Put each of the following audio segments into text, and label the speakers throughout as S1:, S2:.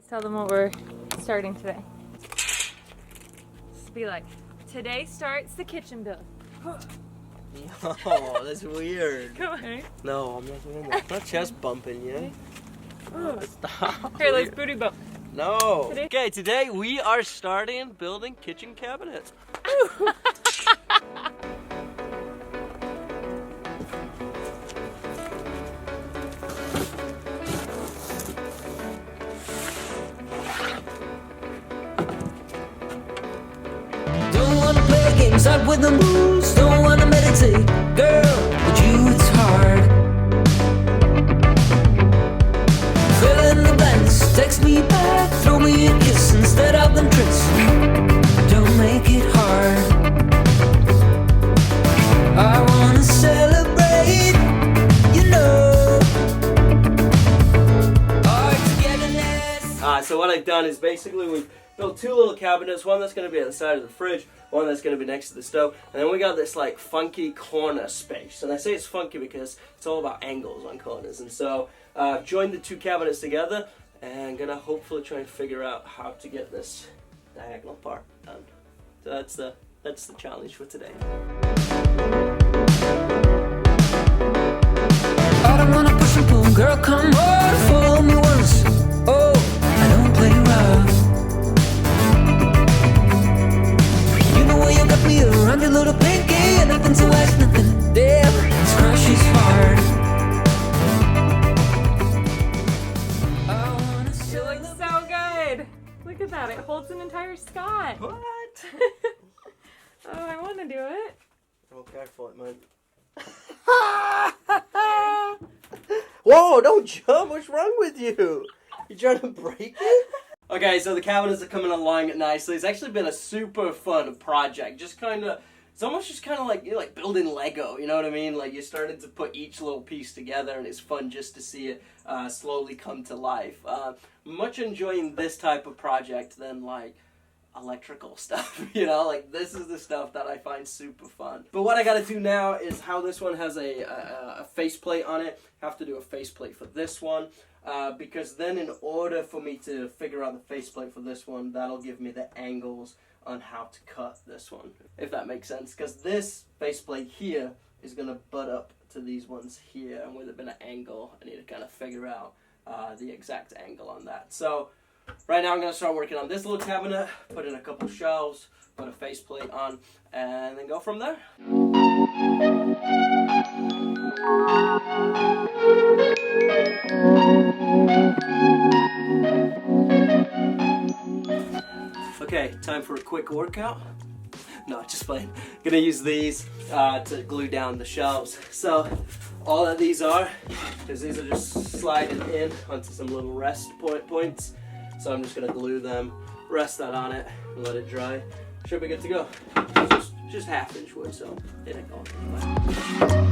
S1: Tell them what we're starting today. Just be like, today starts the kitchen build.
S2: Oh, that's weird.
S1: Come on.
S2: No, I'm not doing that. Not chest bumping, yeah?
S1: Oh.
S2: Stop.
S1: Here, let's booty bump.
S2: No. Okay, today we are starting building kitchen cabinets.
S3: Out with the moves, don't wanna meditate, girl. With you it's hard. Fill in the blanks, text me back, throw me a kiss instead of them tricks. Don't make it hard. I wanna celebrate, you know. Our togetherness.
S2: So what I've done is basically we've built two little cabinets, one that's going to be at the side of the fridge, one that's going to be next to the stove, and then we got this like funky corner space. And I say it's funky because it's all about angles on corners. And so I've joined the two cabinets together and going to hopefully try and figure out how to get this diagonal part done. So that's the challenge for today.
S3: I don't wanna push and pull, girl, come on, follow me once. Oh, I don't play rough. You got me around your little pinky, and nothing to ask, nothing. Damn, this crush is hard.
S1: It looks so good. Look at that. It holds an entire sky.
S2: What?
S1: Oh, I want to do it.
S2: Oh, careful, it might. Whoa, don't jump. What's wrong with you? You trying to break it? Okay, so the cabinets are coming along nicely. It's actually been a super fun project. Just kind of, it's almost just kind of like, like building Lego, you know what I mean? Like you're starting to put each little piece together and it's fun just to see it slowly come to life. Much enjoying this type of project than like electrical stuff, you know? Like this is the stuff that I find super fun. But what I gotta do now is how this one has a faceplate on it. I have to do a faceplate for this one. Because then in order for me to figure out the faceplate for this one, that'll give me the angles on how to cut this one, if that makes sense. Because this faceplate here is going to butt up to these ones here, and with it being an angle, I need to kind of figure out the exact angle on that. So right now I'm going to start working on this little cabinet, put in a couple shelves, put a faceplate on, and then go from there. Okay, time for a quick workout. No, just playing. Gonna use these to glue down the shelves. So all that these are is these are just sliding in onto some little rest points. So I'm just gonna glue them, rest that on it, and let it dry. Should be good to go. Just half-inch wood, so it ain't going anywhere.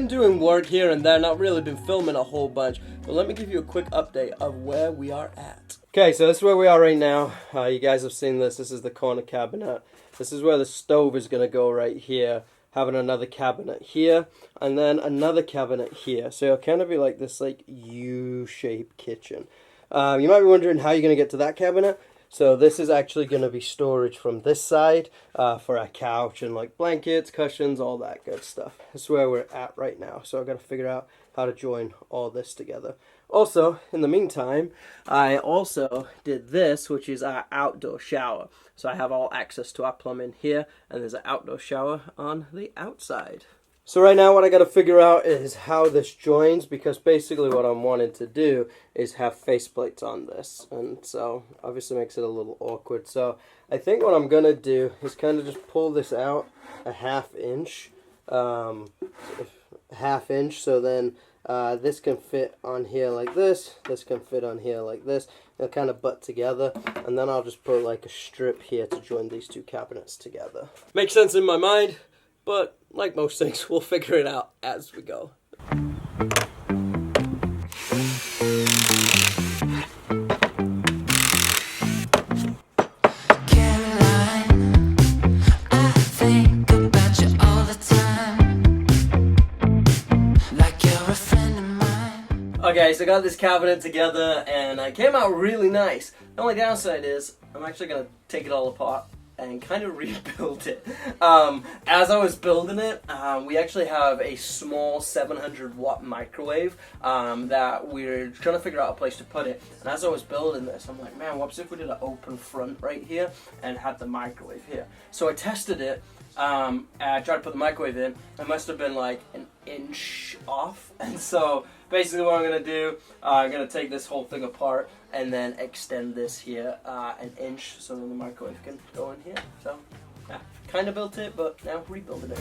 S2: Doing work here and there, not really been filming a whole bunch, but let me give you a quick update of where we are at. Okay, so this is where we are right now. You guys have seen this. This is the corner cabinet. This is where the stove is going to go right here, having another cabinet here, and then another cabinet here. So it'll kind of be like this like U-shaped kitchen. You might be wondering how you're going to get to that cabinet. So this is actually going to be storage from this side for a couch and like blankets, cushions, all that good stuff. That's where we're at right now. So I've got to figure out how to join all this together. Also, in the meantime, I also did this, which is our outdoor shower. So I have all access to our plumbing here, and there's an outdoor shower on the outside. So right now what I got to figure out is how this joins, because basically what I'm wanting to do is have faceplates on this, and so obviously makes it a little awkward. So I think what I'm going to do is kind of just pull this out a half inch, so then this can fit on here like this can fit on here like this. They'll kind of butt together, and then I'll just put like a strip here to join these two cabinets together. Makes sense in my mind, but like most things, we'll figure it out as we go. Okay, so I got this cabinet together and it came out really nice. The only downside is I'm actually going to take it all apart and kind of rebuild it. As I was building it, we actually have a small 700 watt microwave that we're trying to figure out a place to put it. And as I was building this, I'm like, man, what's if we did an open front right here and had the microwave here? So I tested it. I tried to put the microwave in. I must have been like an inch off, and so basically what I'm going to do, I'm going to take this whole thing apart and then extend this here an inch so then the microwave can go in here. So yeah, kind of built it, but now rebuilding it.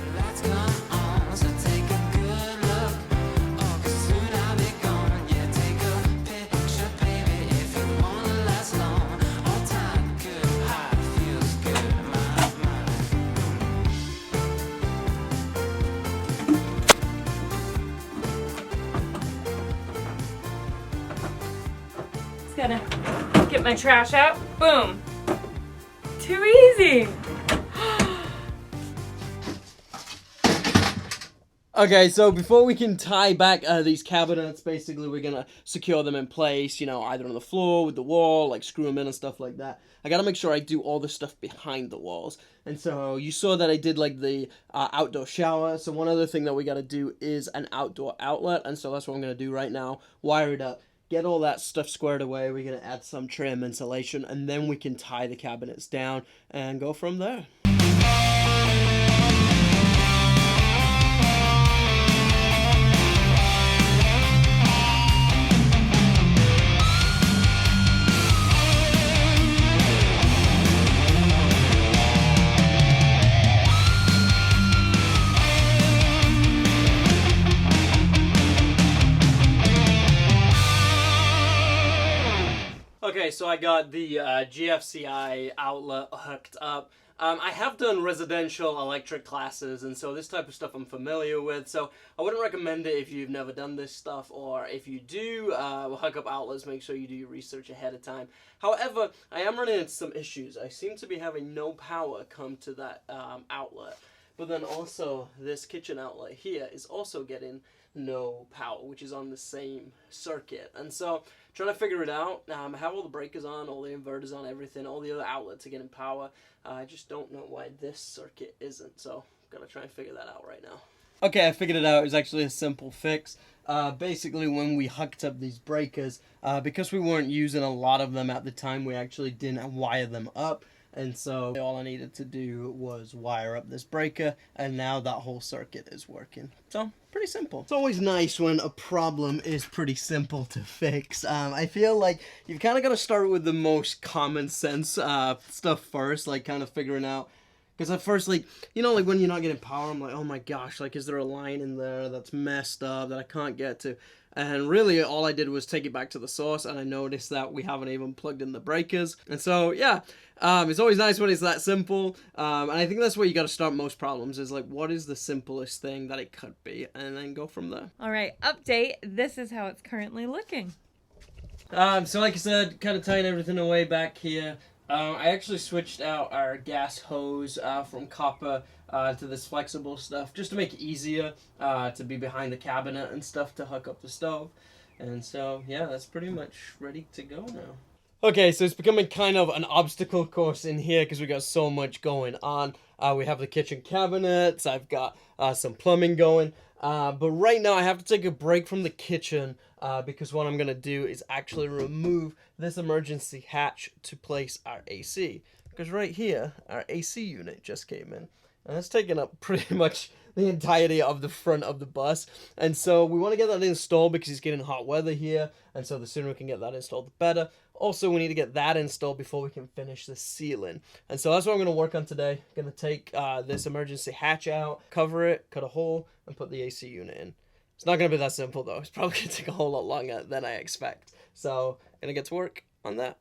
S1: Gonna get my trash out. Boom. Too easy.
S2: Okay, so before we can tie back these cabinets, basically we're gonna secure them in place, you know, either on the floor, with the wall, like screw them in and stuff like that. I gotta make sure I do all the stuff behind the walls. And so you saw that I did like the outdoor shower. So one other thing that we gotta do is an outdoor outlet. And so that's what I'm gonna do right now. Wire it up. Get all that stuff squared away. We're going to add some trim insulation, and then we can tie the cabinets down and go from there. Okay, so I got the GFCI outlet hooked up. I have done residential electric classes, and so this type of stuff I'm familiar with, so I wouldn't recommend it if you've never done this stuff, or if you do hook up outlets, make sure you do your research ahead of time. However, I am running into some issues. I seem to be having no power come to that outlet, but then also this kitchen outlet here is also getting no power, which is on the same circuit. And so trying to figure it out. I have all the breakers on, all the inverters on, everything, all the other outlets are getting power. I just don't know why this circuit isn't, so I'm gonna try and figure that out right now. Okay, I figured it out. It was actually a simple fix. Basically, when we hooked up these breakers, because we weren't using a lot of them at the time, we actually didn't wire them up. And so all I needed to do was wire up this breaker, and now that whole circuit is working. So pretty simple. It's always nice when a problem is pretty simple to fix. I feel like you've kind of got to start with the most common sense stuff first, like kind of figuring out. Because at first, like, you know, like when you're not getting power, I'm like, oh my gosh, like, is there a line in there that's messed up that I can't get to? And really, all I did was take it back to the source, and I noticed that we haven't even plugged in the breakers. And so, yeah, it's always nice when it's that simple. And I think that's where you got to start most problems, is like, what is the simplest thing that it could be? And then go from there.
S1: All right, update. This is how it's currently looking.
S2: So like I said, kind of tying everything away back here. I actually switched out our gas hose from copper to this flexible stuff just to make it easier to be behind the cabinet and stuff to hook up the stove. And so, yeah, that's pretty much ready to go now. Okay, so it's becoming kind of an obstacle course in here because we got so much going on. We have the kitchen cabinets, I've got some plumbing going. But right now I have to take a break from the kitchen because what I'm going to do is actually remove this emergency hatch to place our AC. Because right here, our AC unit just came in. and that's taking up pretty much the entirety of the front of the bus. And so we want to get that installed because it's getting hot weather here, and so the sooner we can get that installed, the better. Also, we need to get that installed before we can finish the ceiling. And so that's what I'm going to work on today. I'm going to take this emergency hatch out, cover it, cut a hole, and put the AC unit in. It's not going to be that simple, though. It's probably going to take a whole lot longer than I expect. So I'm going to get to work on that.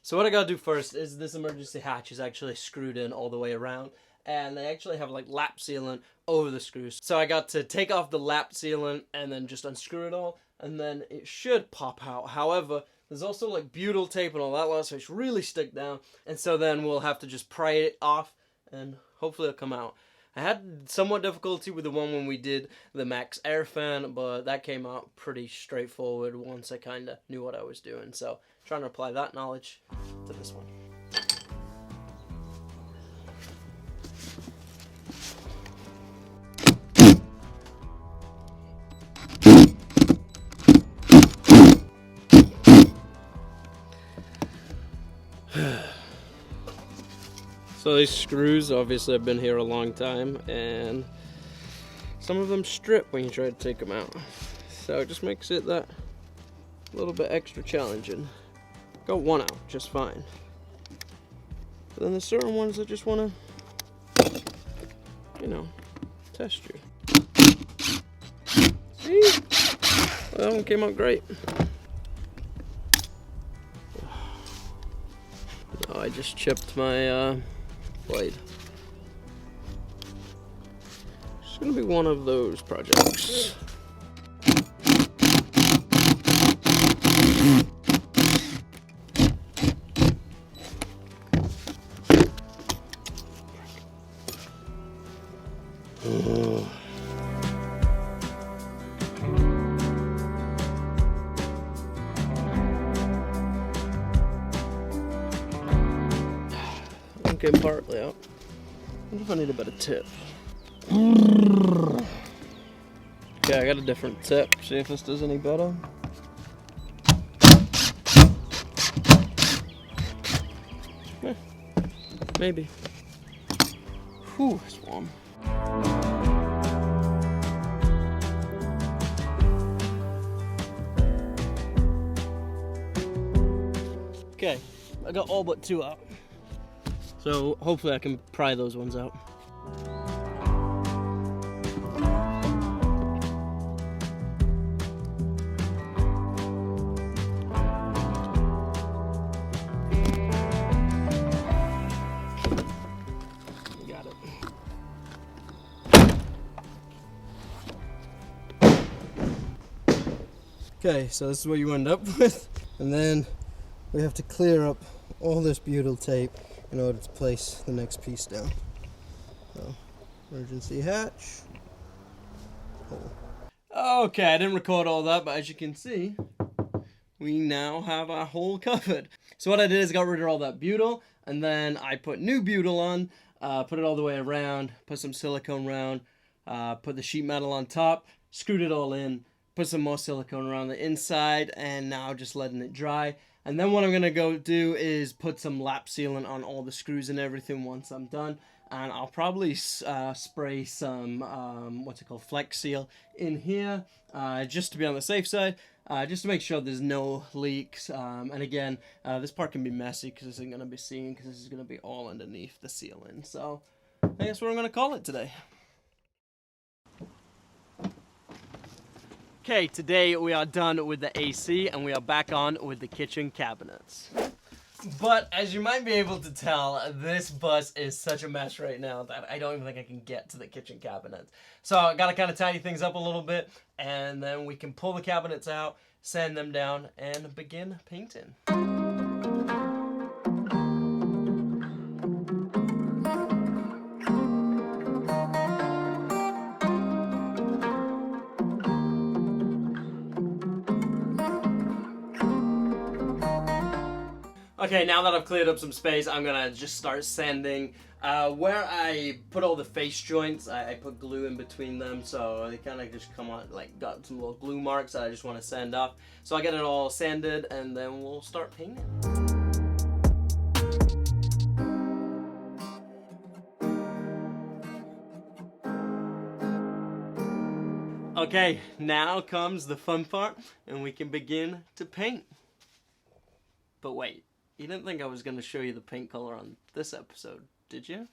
S2: So what I got to do first is this emergency hatch is actually screwed in all the way around. And they actually have like lap sealant over the screws. So I got to take off the lap sealant and then just unscrew it all. And then it should pop out. However, there's also like butyl tape and all that lot, so it's really stuck down. And so then we'll have to just pry it off and hopefully it'll come out. I had somewhat difficulty with the one when we did the max air fan, but that came out pretty straightforward once I kind of knew what I was doing. So trying to apply that knowledge to this one. So these screws obviously have been here a long time, and some of them strip when you try to take them out. So it just makes it that little bit extra challenging. Got one out just fine. But then there's certain ones that just want to, you know, test you. See? Well, that one came out great. Oh, I just chipped my blade. It's gonna be one of those projects. Okay, partly out. I wonder if I need a better tip. Okay, I got a different tip. See if this does any better. Maybe. Whew, it's warm. Okay, I got all but two out. So hopefully I can pry those ones out. Got it. Okay, so this is what you end up with. And then we have to clear up all this butyl tape in order to place the next piece down. So, emergency hatch. Hole. Okay, I didn't record all that, but as you can see, we now have our hole covered. So what I did is got rid of all that butyl, and then I put new butyl on, put it all the way around, put some silicone around, put the sheet metal on top, screwed it all in, put some more silicone around the inside, and now just letting it dry. And then what I'm going to go do is put some lap sealant on all the screws and everything once I'm done. And I'll probably spray some, Flex Seal in here, just to be on the safe side, just to make sure there's no leaks. And again, this part can be messy because this isn't going to be seen, because this is going to be all underneath the ceiling. So I think that's what I'm going to call it today. Okay, today we are done with the AC and we are back on with the kitchen cabinets. But as you might be able to tell, this bus is such a mess right now that I don't even think I can get to the kitchen cabinets. So I gotta kind of tidy things up a little bit, and then we can pull the cabinets out, sand them down, and begin painting. Okay, now that I've cleared up some space, I'm gonna just start sanding. Where I put all the face joints, I put glue in between them, so they kind of just come on, like, got some little glue marks that I just want to sand off. So I get it all sanded, and then we'll start painting. Okay, now comes the fun part, and we can begin to paint. But wait, you didn't think I was going to show you the paint color on this episode, did you?